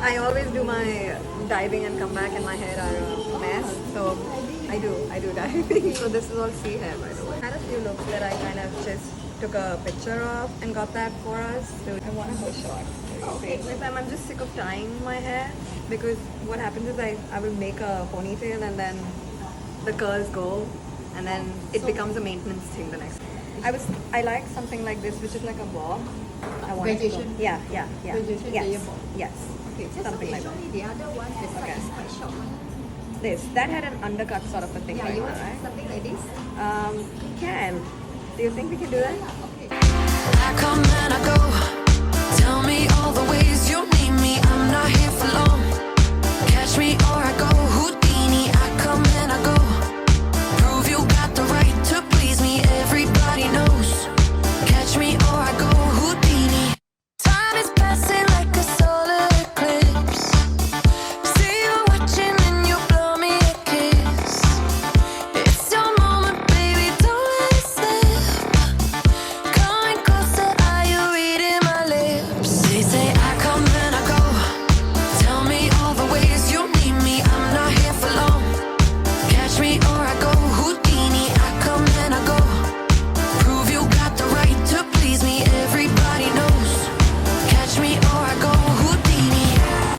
I always do my diving and come back and my hair are a mess. So I do diving. So this is all sea hair, by the way. I had a few looks that I kind of just took a picture of and got that for us. So I want to go short. Okay. This time I'm just sick of tying my hair because what happens is I will make a ponytail and then the curls go and then it becomes a maintenance thing the next. I like something like this, which is like a bob. I want Graduation? Yeah. Graduation layer Yes. bob. Yes. Okay, just Something like show that. me the other one. The side is quite short one. That had an undercut sort of a thing Yeah, right you now, want right? something like this? Can. Do you think we can do that? Okay. I come and I go. Tell me all the ways you need.